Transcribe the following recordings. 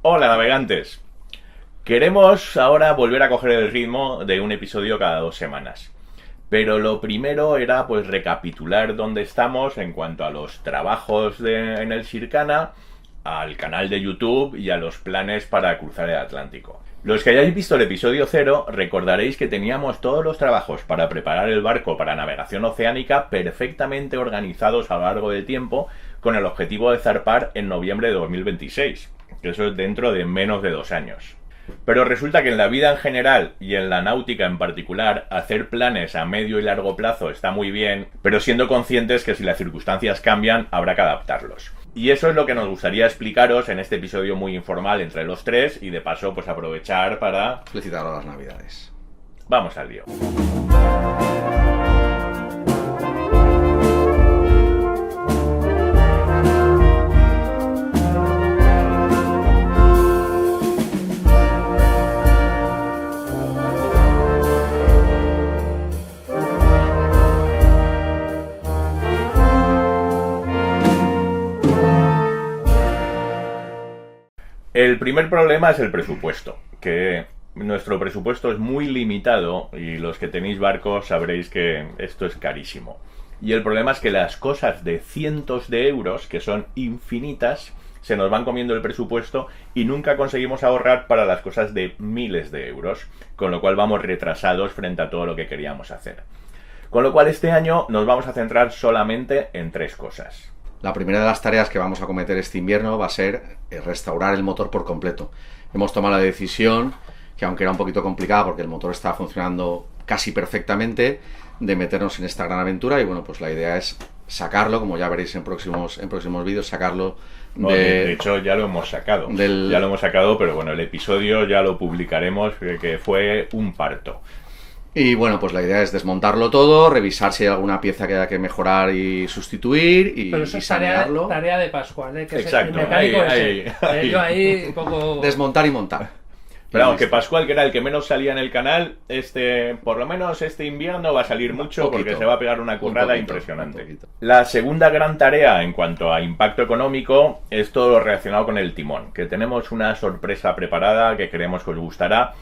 Hola navegantes, queremos ahora volver a coger el ritmo de un episodio cada 2 semanas. Pero lo primero era pues recapitular dónde estamos en cuanto a los trabajos en el Sircana, al canal de YouTube y a los planes para cruzar el Atlántico. Los que hayáis visto el episodio 0 recordaréis que teníamos todos los trabajos para preparar el barco para navegación oceánica perfectamente organizados a lo largo del tiempo, con el objetivo de zarpar en noviembre de 2026, que eso es dentro de menos de 2 años. Pero resulta que en la vida en general y en la náutica en particular, hacer planes a medio y largo plazo está muy bien, pero siendo conscientes que si las circunstancias cambian, habrá que adaptarlos. Y eso es lo que nos gustaría explicaros en este episodio muy informal entre los tres y de paso pues aprovechar para felicitar a las Navidades. Vamos al lío. El primer problema es el presupuesto, que nuestro presupuesto es muy limitado y los que tenéis barcos sabréis que esto es carísimo. Y el problema es que las cosas de cientos de euros, que son infinitas, se nos van comiendo el presupuesto y nunca conseguimos ahorrar para las cosas de miles de euros, con lo cual vamos retrasados frente a todo lo que queríamos hacer. Con lo cual este año nos vamos a centrar solamente en 3 cosas. La primera de las tareas que vamos a cometer este invierno va a ser restaurar el motor por completo. Hemos tomado la decisión, que aunque era un poquito complicada porque el motor estaba funcionando casi perfectamente, de meternos en esta gran aventura y bueno, pues la idea es sacarlo, como ya veréis en próximos vídeos, sacarlo de hecho ya lo hemos sacado. Ya lo hemos sacado, pero bueno, el episodio ya lo publicaremos, que fue un parto. Y bueno, pues la idea es desmontarlo todo, revisar si hay alguna pieza que haya que mejorar y sustituir y pero eso es sanearlo. Tarea de Pascual, que exacto, es el mecánico yo ahí un poco... Desmontar y montar. Pero vamos, que Pascual, que era el que menos salía en el canal, por lo menos este invierno va a salir mucho porque se va a pegar una currada impresionante. La segunda gran tarea en cuanto a impacto económico es todo lo relacionado con el timón, que tenemos una sorpresa preparada que creemos que os gustará.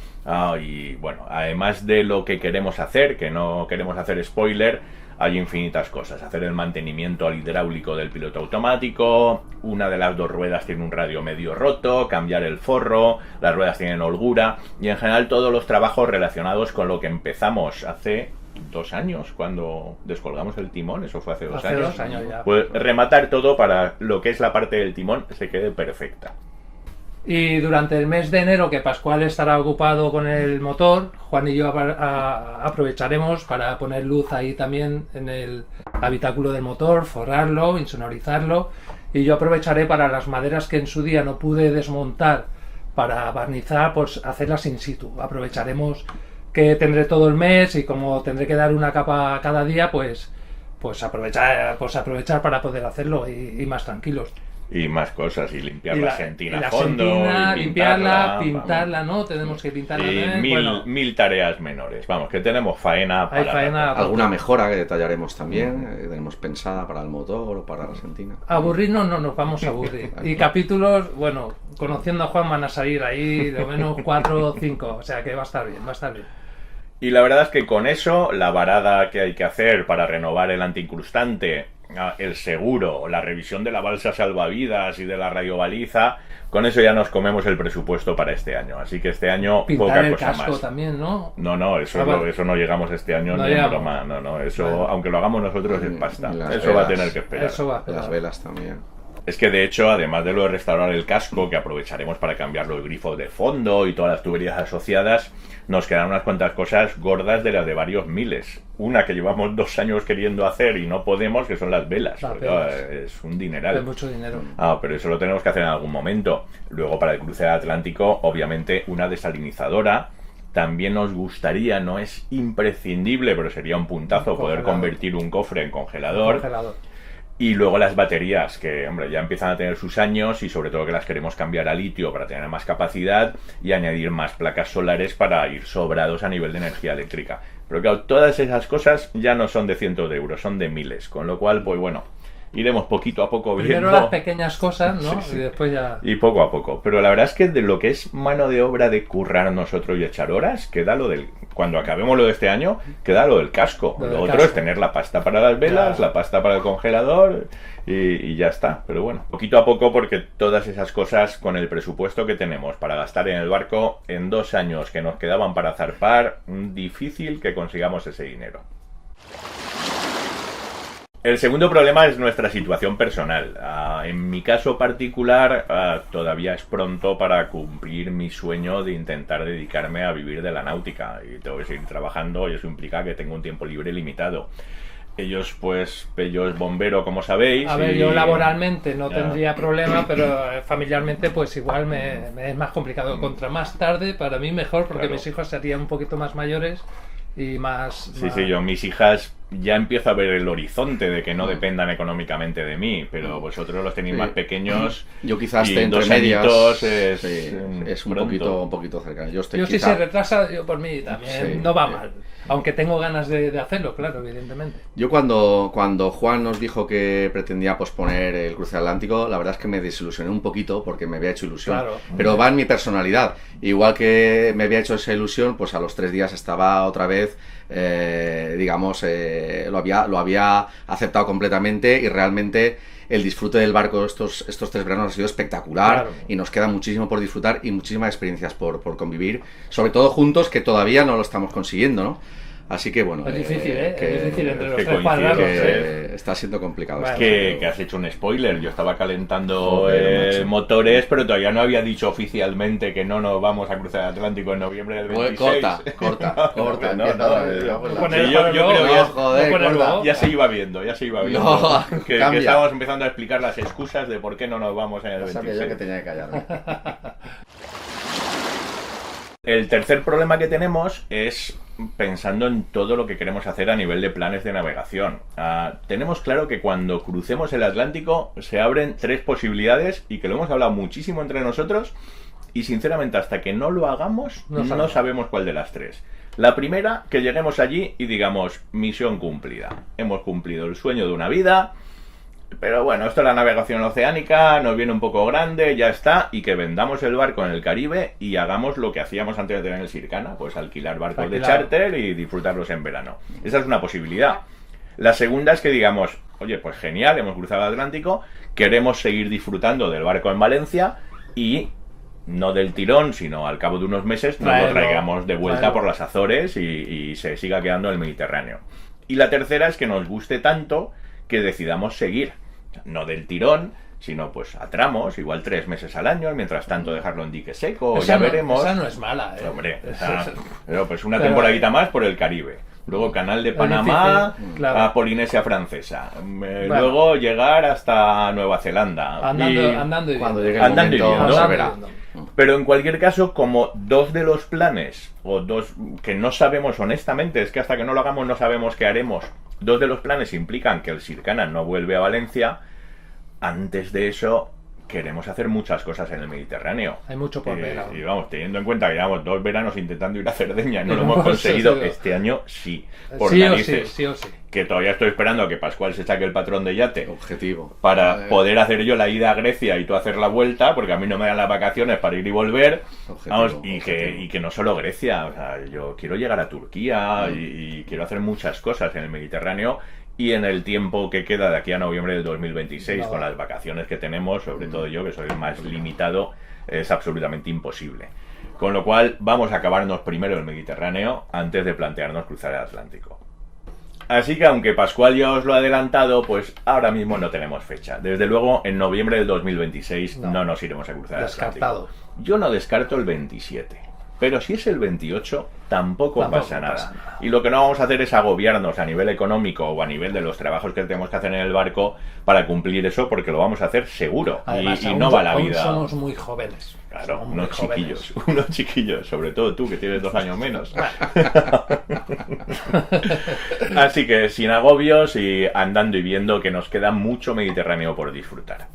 Y bueno, además de lo que queremos hacer, que no queremos hacer spoiler, hay infinitas cosas. Hacer el mantenimiento al hidráulico del piloto automático, una de las 2 ruedas tiene un radio medio roto, cambiar el forro, las ruedas tienen holgura y en general todos los trabajos relacionados con lo que empezamos hace 2 años, cuando descolgamos el timón, eso fue hace 2 años. 2 años ya. Pues rematar todo para lo que es la parte del timón se quede perfecta. Y durante el mes de enero, que Pascual estará ocupado con el motor, Juan y yo aprovecharemos para poner luz ahí también en el habitáculo del motor, forrarlo, insonorizarlo, y yo aprovecharé para las maderas que en su día no pude desmontar para barnizar, pues hacerlas in situ. Aprovecharemos que tendré todo el mes y como tendré que dar una capa cada día, pues aprovechar para poder hacerlo y más tranquilos. Y más cosas, y limpiar la sentina a fondo, sentina, limpiarla, pintarla, ¿no? Tenemos que pintarla. Y mil tareas menores. Vamos, que tenemos faena para alguna mejora que detallaremos también, que tenemos pensada para el motor o para la sentina. Aburrirnos no nos vamos a aburrir. Y capítulos, bueno, conociendo a Juan van a salir ahí de lo menos 4 o 5, o sea que va a estar bien, va a estar bien. Y la verdad es que con eso, la varada que hay que hacer para renovar el antiincrustante, el seguro, la revisión de la balsa salvavidas y de la radiobaliza, con eso ya nos comemos el presupuesto para este año. Así que este año pintar poca el cosa casco más. También, ¿no? No, eso no llegamos este año ni en broma. No, eso, aunque lo hagamos nosotros es pasta. Eso velas, va a tener que esperar. Eso va a esperar. Las velas también. Es que de hecho, además de lo de restaurar el casco, que aprovecharemos para cambiarlo el grifo de fondo y todas las tuberías asociadas, nos quedan unas cuantas cosas gordas de las de varios miles. Una que llevamos 2 años queriendo hacer y no podemos, que son las velas. Es un dineral. Es mucho dinero. Pero eso lo tenemos que hacer en algún momento. Luego, para el cruce del Atlántico, obviamente una desalinizadora. También nos gustaría, no es imprescindible, pero sería un puntazo poder convertir un cofre en congelador. Y luego las baterías, que hombre, ya empiezan a tener sus años y sobre todo que las queremos cambiar a litio para tener más capacidad y añadir más placas solares para ir sobrados a nivel de energía eléctrica. Pero claro, todas esas cosas ya no son de cientos de euros, son de miles, con lo cual, pues bueno, iremos poquito a poco viendo. Primero las pequeñas cosas, ¿no? Sí. Y después ya... Y poco a poco. Pero la verdad es que de lo que es mano de obra de currar nosotros y echar horas, queda lo del... Cuando acabemos lo de este año, queda lo del casco. Lo otro es tener la pasta para las velas, la pasta para el congelador y ya está. Pero bueno, poquito a poco, porque todas esas cosas con el presupuesto que tenemos para gastar en el barco en 2 años que nos quedaban para zarpar, difícil que consigamos ese dinero. El segundo problema es nuestra situación personal. En mi caso particular, todavía es pronto para cumplir mi sueño de intentar dedicarme a vivir de la náutica. Y tengo que seguir trabajando y eso implica que tengo un tiempo libre limitado. Ellos, pues, Pello es bombero, como sabéis. A ver, y... yo laboralmente no tendría problema, pero familiarmente pues igual me es más complicado. Contra más tarde, para mí mejor, porque mis hijos serían un poquito más mayores y más... Sí, yo, mis hijas ya empiezo a ver el horizonte de que no dependan económicamente de mí, pero vosotros los tenéis más pequeños. Yo quizás y esté entre 2 medias. añitos Es un poquito cercano. Yo si se retrasa, yo por mí también no va mal. Aunque tengo ganas de hacerlo, claro, evidentemente. Yo cuando Juan nos dijo que pretendía posponer el cruce atlántico, la verdad es que me desilusioné un poquito porque me había hecho ilusión. Claro. Pero va en mi personalidad. Igual que me había hecho esa ilusión, pues a los 3 días estaba otra vez, lo había aceptado completamente y realmente el disfrute del barco estos 3 veranos ha sido espectacular. Claro. Y nos queda muchísimo por disfrutar y muchísimas experiencias por convivir, sobre todo juntos, que todavía no lo estamos consiguiendo, ¿no? Así que bueno, es difícil, es difícil entre los que 3 cuadrados. está siendo complicado. Bueno, Que has hecho un spoiler. Yo estaba calentando motores, pero todavía no había dicho oficialmente que no nos vamos a cruzar el Atlántico en noviembre del 26. Corta. Yo creo Joder, ya se iba viendo. No, que cambia. estábamos empezando a explicar las excusas de por qué no nos vamos en el 26. Sabía yo que tenía que callarme. El tercer problema que tenemos es pensando en todo lo que queremos hacer a nivel de planes de navegación. Tenemos claro que cuando crucemos el Atlántico se abren 3 posibilidades y que lo hemos hablado muchísimo entre nosotros y sinceramente hasta que no lo hagamos no sabemos cuál de las 3. La primera, que lleguemos allí y digamos, misión cumplida. Hemos cumplido el sueño de una vida. Pero bueno, esto es la navegación oceánica, nos viene un poco grande, ya está, y que vendamos el barco en el Caribe y hagamos lo que hacíamos antes de tener el Sircana, pues alquilar barcos de charter y disfrutarlos en verano. Esa es una posibilidad. La segunda es que digamos, oye, pues genial, hemos cruzado el Atlántico, queremos seguir disfrutando del barco en Valencia y no del tirón, sino al cabo de unos meses nos lo traigamos de vuelta por las Azores y se siga quedando en el Mediterráneo. Y la tercera es que nos guste tanto que decidamos seguir, no del tirón, sino pues a tramos, igual 3 meses al año, mientras tanto dejarlo en dique seco, ya veremos. Esa no es mala, Hombre, pero pues una temporadita más por el Caribe. Luego Canal de Panamá, a Polinesia Francesa. Luego llegar hasta Nueva Zelanda. Andando y cuando llegue el momento, se verá. Pero en cualquier caso, como 2 de los planes, o 2 que no sabemos honestamente, es que hasta que no lo hagamos no sabemos qué haremos, 2 de los planes implican que el Sircana no vuelve a Valencia, antes de eso queremos hacer muchas cosas en el Mediterráneo. Hay mucho por ver. Y vamos, teniendo en cuenta que llevamos 2 veranos intentando ir a Cerdeña y no lo hemos conseguido, este año sí, por narices. Sí o sí. Que todavía estoy esperando a que Pascual se saque el patrón de yate. Objetivo. Para poder hacer yo la ida a Grecia y tú hacer la vuelta, porque a mí no me dan las vacaciones para ir y volver. Y que no solo Grecia, o sea, yo quiero llegar a Turquía y quiero hacer muchas cosas en el Mediterráneo. Y en el tiempo que queda de aquí a noviembre del 2026, con las vacaciones que tenemos, sobre todo yo, que soy el más limitado, es absolutamente imposible. Con lo cual, vamos a acabarnos primero el Mediterráneo antes de plantearnos cruzar el Atlántico. Así que, aunque Pascual ya os lo ha adelantado, pues ahora mismo no tenemos fecha. Desde luego, en noviembre del 2026 no nos iremos a cruzar el Atlántico. Yo no descarto el 27. Pero si es el 28, tampoco pasa nada. Y lo que no vamos a hacer es agobiarnos a nivel económico o a nivel de los trabajos que tenemos que hacer en el barco para cumplir eso, porque lo vamos a hacer seguro. Además, y no va la vida. Somos muy jóvenes. Claro, unos chiquillos, sobre todo tú que tienes 2 años menos. Así que sin agobios y andando y viendo que nos queda mucho Mediterráneo por disfrutar.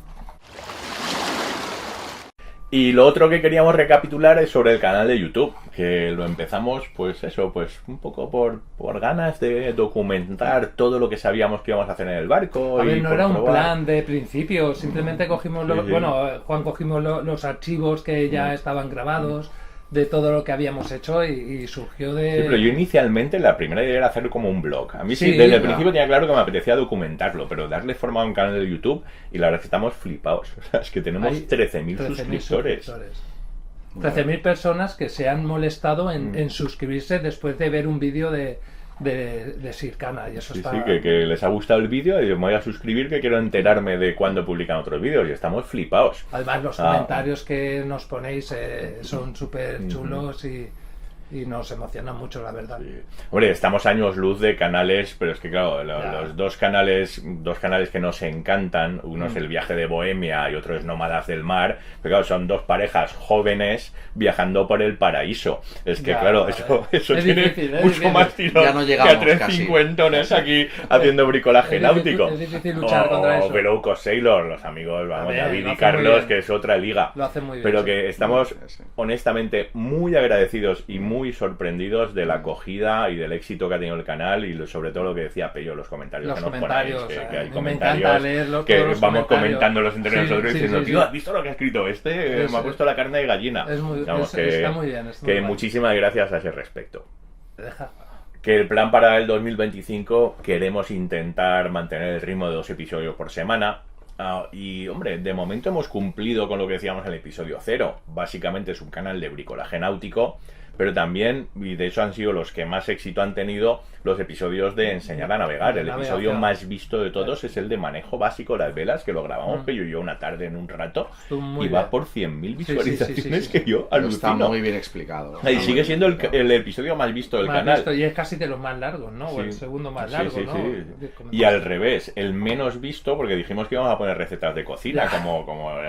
Y lo otro que queríamos recapitular es sobre el canal de YouTube, que lo empezamos, pues eso, pues un poco por ganas de documentar todo lo que sabíamos que íbamos a hacer en el barco. A ver, y no por era un probar. plan de principio, simplemente cogimos, Sí, sí. Juan cogimos los archivos que ya estaban grabados de todo lo que habíamos hecho y surgió de... Sí, pero yo inicialmente la primera idea era hacer como un blog. A mí sí, Sí, desde el ya. principio tenía claro que me apetecía documentarlo, pero darle forma a un canal de YouTube y la verdad es que estamos flipados. O sea, es que tenemos Hay 13.000 suscriptores. 13.000 personas que se han molestado en suscribirse después de ver un vídeo de Sircana y eso Sí, está... sí, que les ha gustado el vídeo y me voy a suscribir que quiero enterarme de cuándo publican otros vídeos y estamos flipados. Además los comentarios que nos ponéis son súper chulos y nos emocionan mucho, la verdad. Sí. Hombre, estamos años luz de canales, pero es que claro, los dos canales que nos encantan, uno es El Viaje de Bohemia y otro es Nómadas del Mar, pero claro, son dos parejas jóvenes viajando por el paraíso. Es que Ya, claro, vale. eso Es tiene difícil, es mucho difícil. más tirón Ya no que llegamos a tres casi. cincuentones aquí haciendo bricolaje Es difícil- náutico. es difícil luchar contra eso. Below Cost Sailor, los amigos, vamos, ver, David lo y hace muy Carlos, bien. que es otra liga. Lo hacen muy bien, Pero sí. que estamos Sí. honestamente muy agradecidos y muy sorprendidos de la acogida y del éxito que ha tenido el canal y sobre todo lo que decía Pello, los comentarios Los que nos comentarios, ponéis, que hay me comentarios encanta leerlos, que todos los vamos comentarios. comentándolos entre Sí, nosotros sí, diciendo, sí, tío, sí. ¿has visto lo que ha escrito este? Es- Me ha puesto la carne de gallina. Es muy- Vamos, está muy bien, está muy que bien. muchísimas gracias a ese respecto. Deja. Que el plan para el 2025 queremos intentar mantener el ritmo de 2 episodios por semana. Y hombre, de momento hemos cumplido con lo que decíamos en el episodio 0. Básicamente es un canal de bricolaje náutico, pero también, y de hecho han sido los que más éxito han tenido, los episodios de enseñar a navegar. El Navegación. episodio más visto de todos es el de manejo básico de las velas, que lo grabamos Pello y yo una tarde en un rato, Estuvo muy y va bien. por 100.000 Sí, sí, visualizaciones sí, sí. que yo Pero está alucino. muy bien explicado. Y Está sigue muy siendo bien explicado. el episodio más visto del Más canal. visto, y es casi de los más largos, ¿no? O Sí. el segundo más Sí, largo, sí, ¿no? sí. Y al revés, el menos visto, porque dijimos que íbamos a poner recetas de cocina, como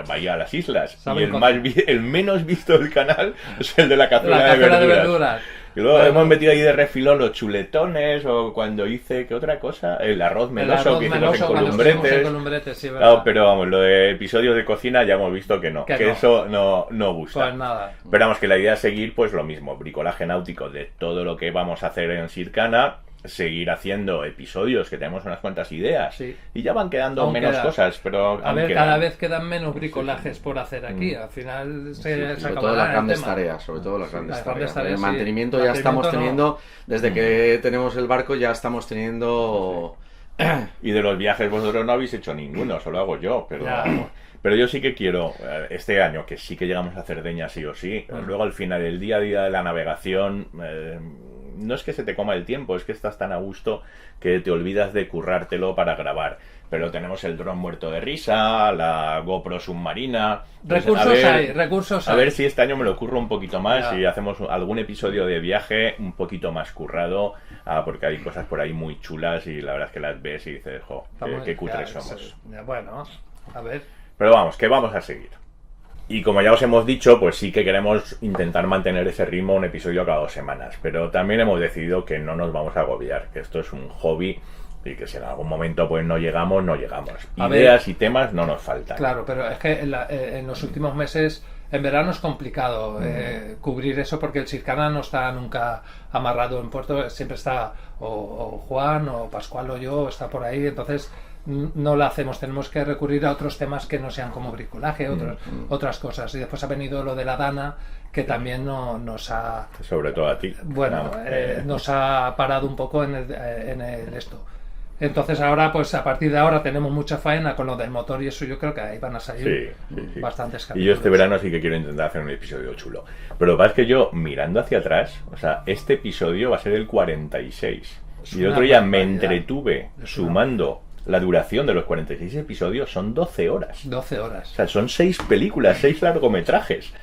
Bahía a las Islas. Saben Y el, cocinar. el menos visto del canal es el de la cazuela, La cazuela de verduras. verduras. Y luego Bueno. hemos metido ahí de refilón los chuletones, o cuando hice, ¿qué otra cosa? El arroz El meloso arroz que hicimos meloso en cuando estuvimos en columbretes. Columbretes, sí, ¿verdad? Claro, pero vamos, lo de episodios de cocina ya hemos visto que no, Que que no. eso no gusta. Pues nada. Pero vamos, que la idea es seguir pues lo mismo, bricolaje náutico de todo lo que vamos a hacer en Sircana, seguir haciendo episodios, que tenemos unas cuantas ideas, Sí. y ya van quedando Aún menos queda. cosas, pero A aún ver, quedan. cada vez quedan menos bricolajes por hacer aquí. Al final se Sobre todo acabará las el grandes tema. tareas, sobre todo las grandes las grandes tareas. tareas, El sí. mantenimiento ya Mantenimiento estamos no. teniendo, desde que tenemos el barco ya estamos teniendo... Y de los viajes vosotros no habéis hecho ninguno, solo hago yo, pero Ya. vamos. Pero yo sí que quiero, este año, que sí que llegamos a Cerdeña sí o sí, luego al final del día a día de la navegación, no es que se te coma el tiempo, es que estás tan a gusto que te olvidas de currártelo para grabar. Pero tenemos el dron muerto de risa, la GoPro submarina. Pues, Recursos a hay. ver si este año me lo curro un poquito más Ya. y hacemos algún episodio de viaje un poquito más currado, porque hay cosas por ahí muy chulas y la verdad es que las ves y dices, jo, Estamos- qué cutres ya, somos. Bueno, a ver. Pero vamos, que vamos a seguir. Y como ya os hemos dicho, pues sí que queremos intentar mantener ese ritmo, un episodio cada 2 semanas. Pero también hemos decidido que no nos vamos a agobiar, que esto es un hobby y que si en algún momento pues no llegamos, no llegamos. A ver. Ideas y temas no nos faltan. Claro, pero es que en los últimos meses, en verano es complicado cubrir eso porque el Sircana no está nunca amarrado en puerto, siempre está o Juan o Pascual o yo, está por ahí, entonces no lo hacemos, tenemos que recurrir a otros temas que no sean como bricolaje, otras cosas. Y después ha venido lo de la Dana, que también nos ha... Sobre todo a ti. Bueno, Vamos, nos ha parado un poco en el esto. Entonces ahora, pues a partir de ahora tenemos mucha faena con lo del motor y eso yo creo que ahí van a salir sí. bastantes Y capítulos. yo este verano sí que quiero intentar hacer un episodio chulo. Pero lo que pasa es que yo, mirando hacia atrás, o sea, este episodio va a ser el 46. Es Y el una otro día me barbaridad. entretuve Es una- sumando la duración de los 46 episodios, son 12 horas. 12 O horas. sea, son 6 películas, 6 largometrajes.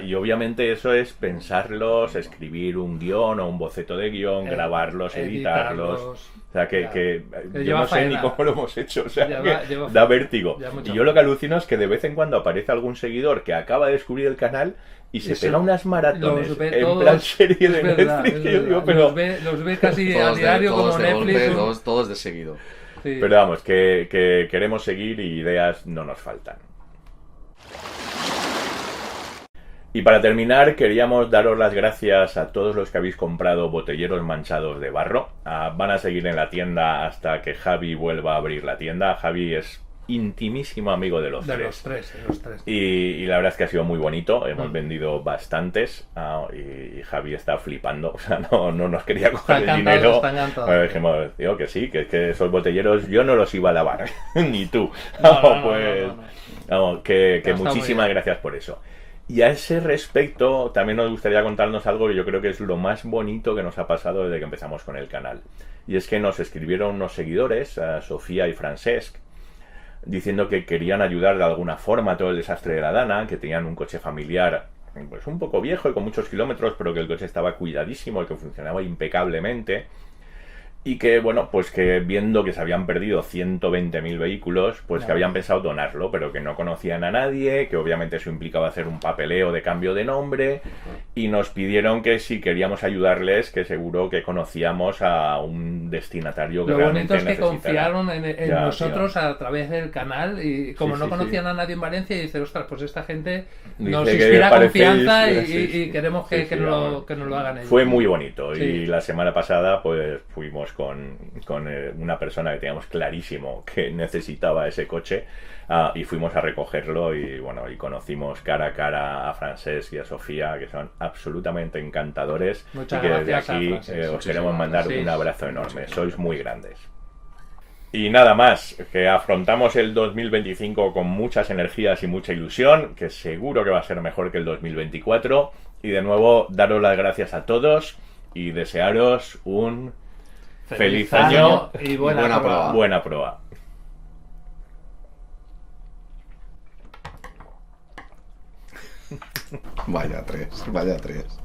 Y obviamente eso es pensarlos, escribir un guión o un boceto de guión, grabarlos, editarlos. O sea, que yo lleva no sé faena. ni cómo lo hemos hecho. O sea, Lleva que da faena. vértigo. Lleva mucha Y yo lo que alucino es que de vez en cuando aparece algún seguidor que acaba de descubrir el canal y se Eso, pega unas maratones los ve en todos, plan serie es de verdad, Netflix. es Que yo digo, verdad. pero... Los ve casi a Todos diario todos como de Netflix. golpe, todos de seguido. Sí. Pero vamos, que queremos seguir y ideas no nos faltan. Y para terminar, queríamos daros las gracias a todos los que habéis comprado botelleros manchados de barro. Van a seguir en la tienda hasta que Javi vuelva a abrir la tienda. Javi es intimísimo amigo de los tres. De los tres. Y la verdad es que ha sido muy bonito. Hemos vendido bastantes y Javi está flipando. O sea, no nos quería coger el dinero. Dijimos, tío, que sí, que esos botelleros yo no los iba a lavar. Ni tú. Vamos, que muchísimas gracias por eso. Y a ese respecto, también nos gustaría contarnos algo que yo creo que es lo más bonito que nos ha pasado desde que empezamos con el canal. Y es que nos escribieron unos seguidores, a Sofía y Francesc, diciendo que querían ayudar de alguna forma a todo el desastre de la Dana, que tenían un coche familiar pues un poco viejo y con muchos kilómetros, pero que el coche estaba cuidadísimo y que funcionaba impecablemente. Y que, bueno, pues que viendo que se habían perdido 120.000 vehículos, pues que habían pensado donarlo, pero que no conocían a nadie, que obviamente eso implicaba hacer un papeleo de cambio de nombre, y nos pidieron que si queríamos ayudarles, que seguro que conocíamos a un destinatario que realmente necesitara. Lo bonito es que necesitara. confiaron en nosotros a través del canal, y como no conocían a nadie en Valencia, y dice, ostras, pues esta gente nos inspira confianza y queremos que nos lo hagan ellos. Fue muy bonito, y la semana pasada pues fuimos con una persona que teníamos clarísimo que necesitaba ese coche, y fuimos a recogerlo y bueno, y conocimos cara a cara a Francesc y a Sofía, que son absolutamente encantadores. Muchas y que desde gracias aquí os queremos mandar un abrazo enorme. Sois muy grandes. Y nada más, que afrontamos el 2025 con muchas energías y mucha ilusión, que seguro que va a ser mejor que el 2024. Y de nuevo, daros las gracias a todos y desearos un feliz año y buena prueba. Buena prueba. Vaya tres.